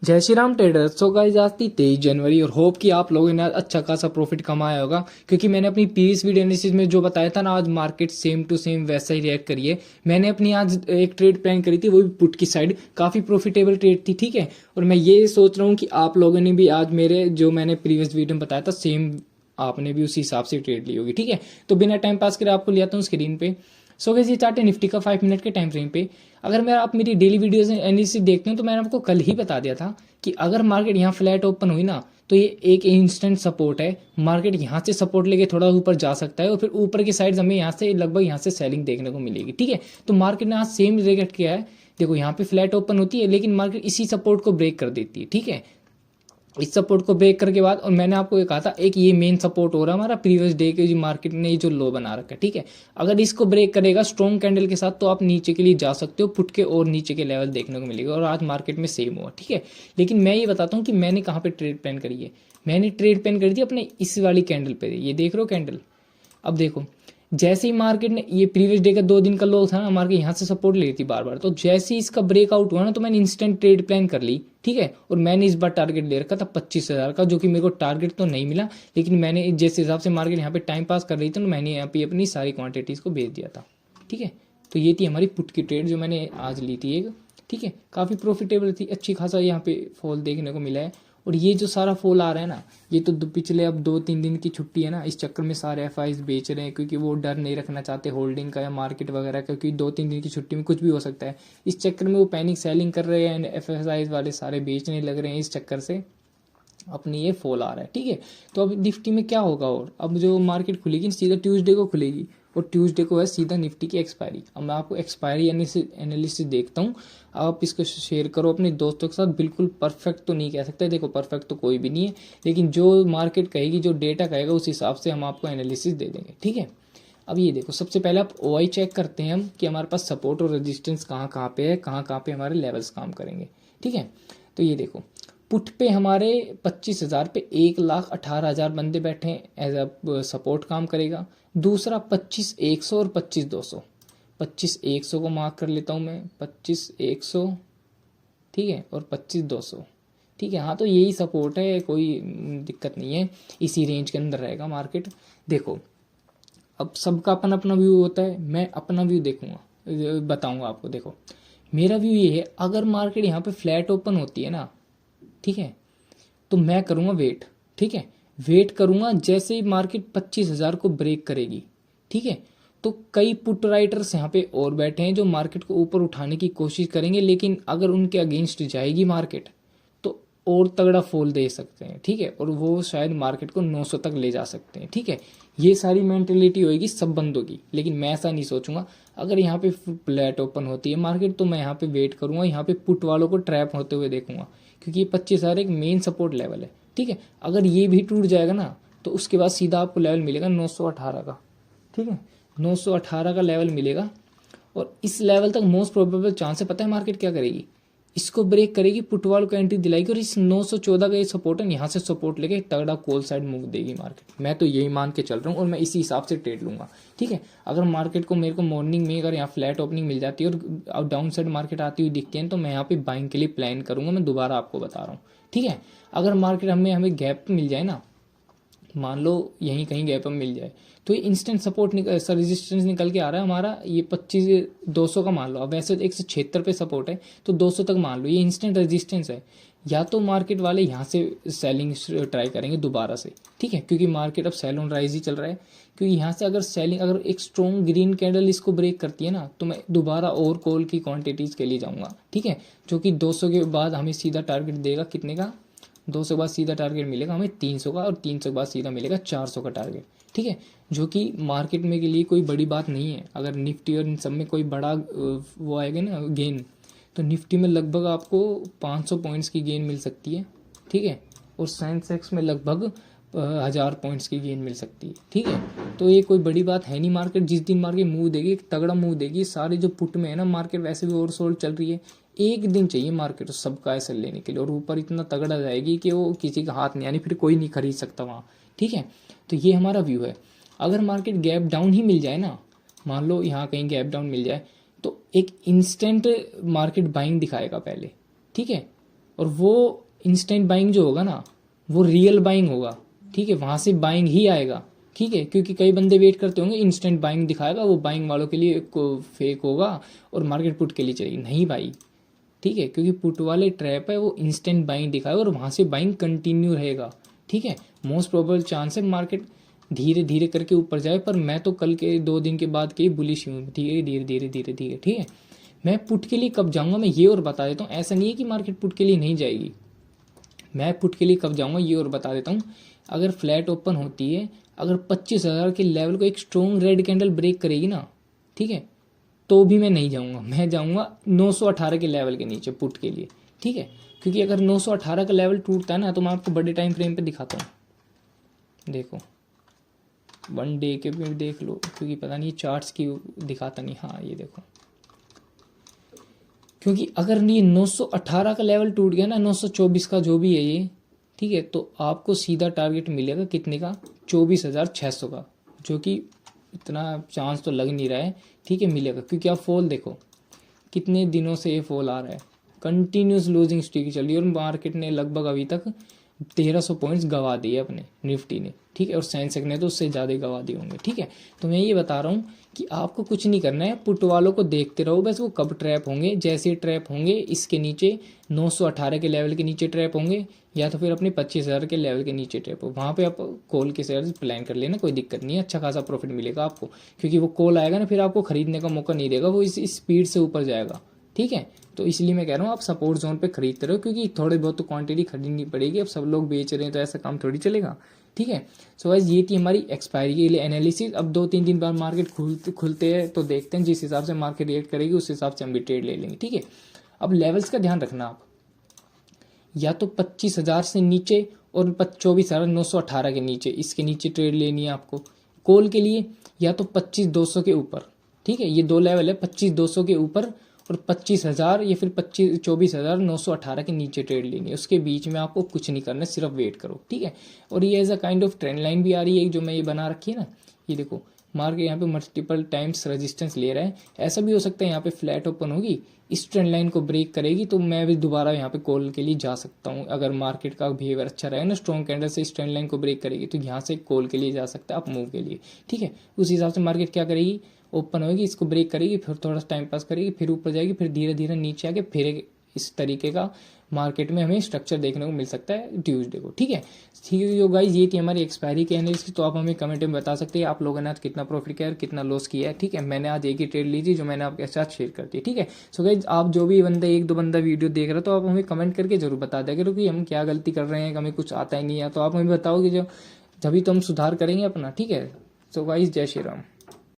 जय Shri Ram traders. So guys आज थी 23 जनवरी और होप कि आप लोगों ने आज अच्छा खासा प्रॉफिट कमाया होगा, क्योंकि मैंने अपनी प्रीवियस वीडियो एनालिसिस में जो बताया था ना, आज मार्केट सेम टू सेम वैसा ही रिएक्ट करी है। मैंने अपनी आज एक ट्रेड प्लान करी थी, वो भी पुट की साइड, काफ़ी प्रॉफिटेबल ट्रेड थी। ठीक है, और मैं ये सोच रहा हूँ कि आप लोगों ने भी आज मेरे जो मैंने प्रीवियस वीडियो में बताया था सेम आपने भी उसी हिसाब से ट्रेड ली होगी। ठीक है, तो बिना टाइम पास करे आपको लिया था स्क्रीन पे। सो गाइस ये चार्ट है निफ्टी का 5 मिनट के टाइम फ्रेम पे। अगर मैं आप मेरी डेली वीडियोस एनालिसिस देखते हो तो मैंने आपको कल ही बता दिया था कि अगर मार्केट यहाँ फ्लैट ओपन हुई ना तो ये एक इंस्टेंट सपोर्ट है। मार्केट यहाँ से सपोर्ट लेके थोड़ा ऊपर जा सकता है और फिर ऊपर की साइड हमें यहाँ से लगभग यहाँ से सेलिंग देखने को मिलेगी। ठीक है, तो मार्केट ने आज सेम रिएक्ट किया है। देखो यहाँ पे फ्लैट ओपन होती है लेकिन मार्केट इसी सपोर्ट को ब्रेक कर देती है। ठीक है, इस सपोर्ट को ब्रेक करके बाद, और मैंने आपको ये कहा था एक ये मेन सपोर्ट हो रहा है हमारा प्रीवियस डे के जो मार्केट ने ये जो लो बना रखा है। ठीक है, अगर इसको ब्रेक करेगा स्ट्रॉन्ग कैंडल के साथ तो आप नीचे के लिए जा सकते हो, पुट के और नीचे के लेवल देखने को मिलेगा, और आज मार्केट में सेम हुआ। ठीक है, लेकिन मैं ये बताता हूँ कि मैंने कहाँ पे ट्रेड प्लान करी है। मैंने ट्रेड प्लान करी थी अपने इस वाली कैंडल पे, ये देख रहे हो कैंडल। अब देखो जैसे ही मार्केट ने ये प्रीवियस डे का 2 दिन का लो था ना, मार्केट यहाँ से सपोर्ट ले रही थी बार बार, तो जैसे ही इसका ब्रेकआउट हुआ ना तो मैंने इंस्टेंट ट्रेड प्लान कर ली। ठीक है, और मैंने इस बार टारगेट ले रखा था 25,000 का, जो कि मेरे को टारगेट तो नहीं मिला, लेकिन मैंने जिस हिसाब से मार्केट यहाँ पे टाइम पास कर रही थी तो मैंने यहाँ पे अपनी सारी क्वांटिटीज़ को भेज दिया था। ठीक है, तो ये थी हमारी पुट की ट्रेड जो मैंने आज ली थी एक। ठीक है, काफ़ी प्रॉफिटेबल थी, अच्छी खासा यहाँ पे फॉल देखने को मिला है। और ये जो सारा फॉल आ रहा है ना, ये तो पिछले अब 2-3 दिन की छुट्टी है ना, इस चक्कर में सारे एफआईज बेच रहे हैं, क्योंकि वो डर नहीं रखना चाहते होल्डिंग का या मार्केट वगैरह का, क्योंकि 2-3 दिन की छुट्टी में कुछ भी हो सकता है। इस चक्कर में वो पैनिक सेलिंग कर रहे हैं, एफआईज वाले सारे बेचने लग रहे हैं, इस चक्कर से अपनी ये फॉल आ रहा है। ठीक है, तो अब निफ्टी में क्या होगा, और अब जो मार्केट खुलेगी सीधा ट्यूसडे को खुलेगी, और ट्यूसडे को है सीधा निफ्टी की एक्सपायरी। अब मैं आपको एक्सपायरी एनालिसिस देखता हूँ, आप इसको शेयर करो अपने दोस्तों के साथ। बिल्कुल परफेक्ट तो नहीं कह सकते, देखो परफेक्ट तो कोई भी नहीं है, लेकिन जो मार्केट कहेगी, जो डेटा कहेगा, उस हिसाब से हम आपको एनालिसिस दे देंगे। ठीक है, अब ये देखो सबसे पहले आप ओआई चेक करते हैं हम कि हमारे पास सपोर्ट और रेजिस्टेंस कहाँ कहाँ पे है, कहाँ पे हमारे लेवल्स काम करेंगे। ठीक है, तो ये देखो पुट पे हमारे 25,000 पे 1,18,000 बंदे बैठे हैं, एज अ सपोर्ट काम करेगा। दूसरा 25,100 और 25,200। 25,100 को मार्क कर लेता हूँ मैं, 25,100। ठीक है, और 25,200। ठीक है, हाँ तो यही सपोर्ट है, कोई दिक्कत नहीं है, इसी रेंज के अंदर रहेगा मार्केट। देखो अब सबका अपना अपना व्यू होता है, मैं अपना व्यू देखूंगा, बताऊंगा आपको। देखो मेरा व्यू ये है, अगर मार्केट यहाँ पे फ्लैट ओपन होती है ना, ठीक है, तो मैं करूँगा वेट। ठीक है, वेट करूँगा जैसे ही मार्केट 25,000 को ब्रेक करेगी। ठीक है, तो कई पुट राइटर्स यहाँ पे और बैठे हैं जो मार्केट को ऊपर उठाने की कोशिश करेंगे, लेकिन अगर उनके अगेंस्ट जाएगी मार्केट तो और तगड़ा फॉल दे सकते हैं। ठीक है, और वो शायद मार्केट को 900 तक ले जा सकते हैं। ठीक है, ये सारी मेंटेलिटी होगी सब बंदों की, लेकिन मैं ऐसा नहीं सोचूंगा। अगर यहाँ पे फ्लैट ओपन होती है मार्केट तो मैं यहाँ पे वेट करूंगा, यहाँ पे पुट वालों को ट्रैप होते हुए देखूंगा, क्योंकि ये 25,000 एक मेन सपोर्ट लेवल है। ठीक है, अगर ये भी टूट जाएगा ना तो उसके बाद सीधा आपको लेवल मिलेगा 918 का। ठीक है, 918 का लेवल मिलेगा, और इस लेवल तक मोस्ट प्रोबेबल चांस है, पता है मार्केट क्या करेगी, इसको ब्रेक करेगी, पुट वालों को एंट्री दिलाएगी, और इस 914 का ये सपोर्ट है, यहाँ से सपोर्ट लेके तगड़ा कॉल साइड मूव देगी मार्केट। मैं तो यही मान के चल रहा हूँ और मैं इसी हिसाब से ट्रेड लूंगा। ठीक है, अगर मार्केट को मेरे को मॉर्निंग में अगर यहाँ फ्लैट ओपनिंग मिल जाती है और डाउन साइड मार्केट आती हुई दिखती है तो मैं यहाँ पे बाइंग के लिए प्लान करूंगा, मैं दोबारा आपको बता रहा हूँ। ठीक है, अगर मार्केट हमें गैप मिल जाए ना, मान लो यहीं कहीं गैप मिल जाए, तो ये इंस्टेंट सपोर्ट रेजिस्टेंस निकल के आ रहा है हमारा, ये 25,200 का मान लो। अब वैसे 176 पे सपोर्ट है तो 200 तक मान लो, ये इंस्टेंट रेजिस्टेंस है। या तो मार्केट वाले यहाँ से सेलिंग ट्राई करेंगे दोबारा से। ठीक है, क्योंकि मार्केट अब सेल ऑन राइज ही चल रहा है, क्योंकि यहाँ से अगर सेलिंग, अगर एक स्ट्रॉन्ग ग्रीन कैंडल इसको ब्रेक करती है ना तो मैं दोबारा और कॉल की क्वांटिटीज़ के लिए जाऊँगा। ठीक है, जो कि 200 के बाद हमें सीधा टारगेट देगा कितने का, 200 के बाद सीधा टारगेट मिलेगा हमें 300 का, और 300 के बाद सीधा मिलेगा 400 का टारगेट। ठीक है, जो कि मार्केट में के लिए कोई बड़ी बात नहीं है। अगर निफ्टी और इन सब में कोई बड़ा वो आएगा ना गेन, तो निफ्टी में लगभग आपको 500 पॉइंट्स की गेन मिल सकती है। ठीक है, और सेंसेक्स में लगभग 1,000 पॉइंट्स की गेन मिल सकती है। ठीक है, तो ये कोई बड़ी बात है नहीं। मार्केट जिस दिन मार्केट मूव देगी, एक तगड़ा मूव देगी, सारे जो पुट में है ना, मार्केट वैसे भी ओवरसोल्ड चल रही है, एक दिन चाहिए मार्केट सबका ऐसे लेने के लिए, और ऊपर इतना तगड़ा जाएगी कि वो किसी का हाथ नहीं, यानी फिर कोई नहीं खरीद सकता वहाँ। ठीक है, तो ये हमारा व्यू है। अगर मार्केट गैप डाउन ही मिल जाए ना, मान लो यहाँ कहीं गैप डाउन मिल जाए, तो एक इंस्टेंट मार्केट बाइंग दिखाएगा पहले। ठीक है, और वो इंस्टेंट बाइंग जो होगा ना वो रियल बाइंग होगा, ठीक है, वहां से बाइंग ही आएगा, ठीक है, क्योंकि कई बंदे वेट करते होंगे इंस्टेंट बाइंग दिखाएगा, वो बाइंग वालों के लिए फेक होगा और मार्केट पुट के लिए चलेगी, नहीं भाई, ठीक है, क्योंकि पुट वाले ट्रैप है वो इंस्टेंट बाइंग दिखाएगा और वहां से बाइंग कंटिन्यू रहेगा, ठीक है। मोस्ट प्रोबेबल चांस है मार्केट धीरे धीरे करके ऊपर जाए, पर मैं तो कल के 2 दिन के बाद के ही बुलिश हूँ, ठीक है, धीरे धीरे धीरे धीरे, ठीक है। मैं पुट के लिए कब जाऊंगा मैं ये और बता देता हूँ, ऐसा नहीं है कि मार्केट पुट के लिए नहीं जाएगी, मैं पुट के लिए कब जाऊंगा ये और बता देता हूँ। अगर फ्लैट ओपन होती है, अगर 25,000 के लेवल को एक स्ट्रॉन्ग रेड कैंडल ब्रेक करेगी ना, ठीक है, तो भी मैं नहीं जाऊंगा, मैं जाऊंगा 918 के लेवल के नीचे पुट के लिए, ठीक है, क्योंकि अगर 918 का लेवल टूटता है ना तो मैं आपको बड़े टाइम फ्रेम पे दिखाता हूँ, देखो 1 डे के भी देख लो, क्योंकि पता नहीं चार्ट्स की दिखाता नहीं, हाँ ये देखो, क्योंकि अगर ये 918 का लेवल टूट गया ना, 924 का जो भी है ये, ठीक है, तो आपको सीधा टारगेट मिलेगा कितने का, 24,600 का, जो कि इतना चांस तो लग नहीं रहा है, ठीक है, मिलेगा, क्योंकि आप फॉल देखो कितने दिनों से ये फॉल आ रहा है, कंटिन्यूस लूजिंग स्ट्रीक चल रही है और मार्केट ने लगभग अभी तक 1300 पॉइंट्स गवा दिए अपने निफ्टी ने, ठीक है, और सेंसेक्स ने तो उससे ज़्यादा गवा दिए होंगे, ठीक है। तो मैं ये बता रहा हूँ कि आपको कुछ नहीं करना है, पुट वालों को देखते रहो बस, वो कब ट्रैप होंगे, जैसे ट्रैप होंगे इसके नीचे 918 के लेवल के नीचे ट्रैप होंगे, या तो फिर अपने 25,000 के लेवल के नीचे ट्रैप हो, वहाँ पे आप कॉल के शेयर प्लान कर लेना, कोई दिक्कत नहीं है, अच्छा खासा प्रॉफिट मिलेगा आपको, क्योंकि वो कॉल आएगा ना फिर आपको खरीदने का मौका नहीं देगा, वो इस स्पीड से ऊपर जाएगा, ठीक है। तो इसलिए मैं कह रहा हूँ आप सपोर्ट जोन पे खरीदते रहो, क्योंकि थोड़े बहुत तो क्वांटिटी खरीदनी पड़ेगी, अब सब लोग बेच रहे हैं तो ऐसा काम थोड़ी चलेगा, ठीक है। सो गाइस ये थी हमारी एक्सपायरी के लिए एनालिसिस। अब 2-3 दिन बाद मार्केट खुलते हैं तो देखते हैं, जिस हिसाब से मार्केट रिएक्ट करेगी उस हिसाब से हम भी ट्रेड ले लेंगे, ठीक है। अब लेवल्स का ध्यान रखना आप, या तो 25,000 से नीचे और 24,918 के नीचे, इसके नीचे ट्रेड लेनी है आपको कॉल के लिए, या तो 25,200 के ऊपर, ठीक है, ये 2 लेवल है, 25,200 के ऊपर और 25,000 या फिर 24,918 के नीचे ट्रेड लेनी है, उसके बीच में आपको कुछ नहीं करना है, सिर्फ वेट करो, ठीक है। और ये as a kind of trend line भी आ रही है जो मैं ये बना रखी है ना, ये देखो मार्केट यहाँ पे मल्टीपल टाइम्स रेजिस्टेंस ले रहा है, ऐसा भी हो सकता है यहाँ पे फ्लैट ओपन होगी, इस ट्रेंड लाइन को ब्रेक करेगी तो मैं भी दोबारा यहाँ पे कॉल के लिए जा सकता हूँ, अगर मार्केट का बिहेवियर अच्छा रहेगा ना, स्ट्रॉन्ग कैंडल से इस ट्रेंड लाइन को ब्रेक करेगी तो यहाँ से कॉल के लिए जा सकता है अप मूव के लिए, ठीक है। उस हिसाब से मार्केट क्या करेगी, ओपन होगी, इसको ब्रेक करेगी, फिर थोड़ा सा टाइम पास करेगी, फिर ऊपर जाएगी, फिर धीरे धीरे नीचे आके फिर इस तरीके का मार्केट में हमें स्ट्रक्चर देखने को मिल सकता है ट्यूसडे को, ठीक है। ठीक है जो गाइज ये थी हमारी एक्सपायरी की एनालिसिस, तो आप हमें कमेंट में बता सकते हैं आप लोगों ने आज कितना प्रॉफिट किया है, कितना लॉस किया है, ठीक है। मैंने आज एक ही ट्रेड ली थी जो मैंने आपके साथ शेयर कर दी, ठीक है। सो गाइज आप जो भी बंदा 1-2 बंदा वीडियो देख रहा है तो आप हमें कमेंट करके जरूर बता दें करो कि हम क्या गलती कर रहे हैं, हमें कुछ आता ही नहीं है, तो आप हमें बताओगे जो तभी तो हम सुधार करेंगे अपना, ठीक है। सो गाइज जय श्री राम।